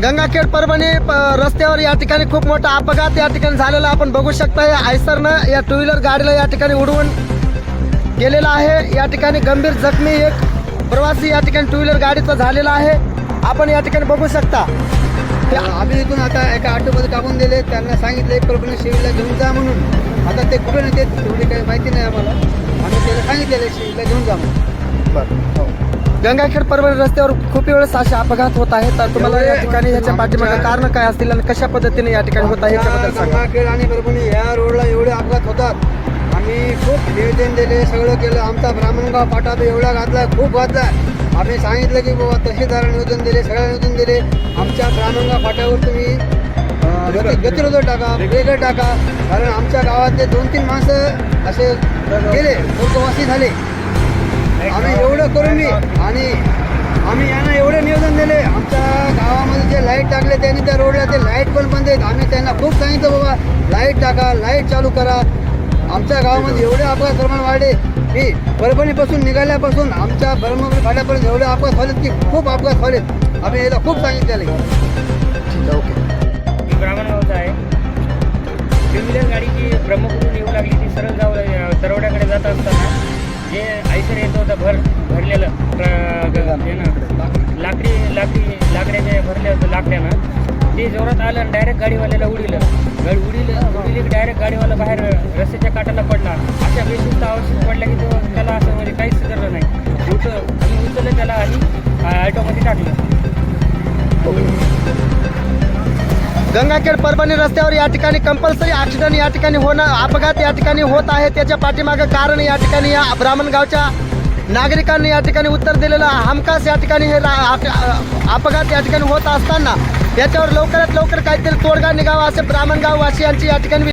गंगाखेड परभणी रस्त्यावर या ठिकाणी खूप मोठा अपघात या ठिकाणी झालेला आपण बघू शकता. या आयसरनं या टू व्हीलर गाडीला या ठिकाणी उडवून गेलेला आहे. या ठिकाणी गंभीर जखमी एक प्रवासी या ठिकाणी टू व्हीलर गाडीचा झालेला आहे. आपण या ठिकाणी बघू शकता. आम्ही इथून आता एका ऑटोमध्ये टाकून दिले. त्यांना सांगितले परभणी शिवीला घेऊन जा म्हणून. आता ते कुठे नेते तेवढी काही माहिती नाही आम्हाला. आम्ही त्याला सांगितलेलं शिवीला घेऊन जा म्हणून. गंगाखेड परभणी रस्त्यावर खूप वेळेस असे अपघात होत आहेत. तर तुम्हाला या ठिकाणी ह्याच्या पाठीमागे कारण काय असतील आणि कशा पद्धतीने या ठिकाणी होत आहे याच्याबद्दल सांगा. गंगाखेड आणि परभणी या रोडला एवढे अपघात होतात. आम्ही खूप नियोजन दिले, सगळं केलं. आमचा ब्राह्मणगाव फाटा बी एवढा घातला, खूप घातला. आम्ही सांगितलं की बाबा तहसीलदार नियोजन दिले, सगळं नियोजन दिले. आमच्या ब्राह्मणगाव फाट्यावर तुम्ही गतिरोधक टाका, ब्रेकर टाका. कारण आमच्या गावातले 2-3 माणसं असे गेले, स्वर्गवासी झाले. आम्ही एवढं करून मी आणि आम्ही यांना एवढे नियोजन दिले. आमच्या गावामध्ये जे लाईट टाकले त्यांनी त्या रोडला ते लाईट पण बंद आहेत. आम्ही त्यांना खूप सांगितलं बाबा लाईट टाका, लाईट चालू करा. आमच्या गावामध्ये एवढे अपघात प्रमाण वाढले की परभणीपासून निघाल्यापासून आमच्या ब्रह्मपुरी फाट्यापर्यंत एवढे अपघात झालेत की खूप अपघात झालेत. आम्ही याला खूप सांगितलेले. ओके. मी ब्राह्मणगावचा आहे. टू व्हीलर गाडी जी ब्रह्मपुरून येऊ लागली ती सरळ जाऊ तरवड्याकडे जात असताना जे आयसर येत होतं भरलेलं लाकड्याचे भरले होतं लाकड्यानं, ते जोरात आलं आणि डायरेक्ट गाडीवाल्याला उडीलं डायरेक्ट गाडीवाला बाहेर रस्त्याच्या काठाला पडला. अशा बेशिस्त आवश्यक पडल्या की तो त्याला असं म्हणजे काहीच सुधारलं नाही. आम्ही उचललं त्याला आणि ऑटोमध्ये टाकलं. गंगाखेड परभणी रस्त्यावर या ठिकाणी कंपल्सरी ॲक्सिडेंट या ठिकाणी होणं, अपघात या ठिकाणी होत आहे. त्याच्या पाठीमागं कारण या ठिकाणी या ब्राह्मणगावच्या नागरिकांनी या ठिकाणी उत्तर दिलेलं हमखास या ठिकाणी हे अपघात या ठिकाणी होत असताना याच्यावर लवकरात लवकर काहीतरी तोडगा निघावा असे ब्राह्मणगाव वासियांची या ठिकाणी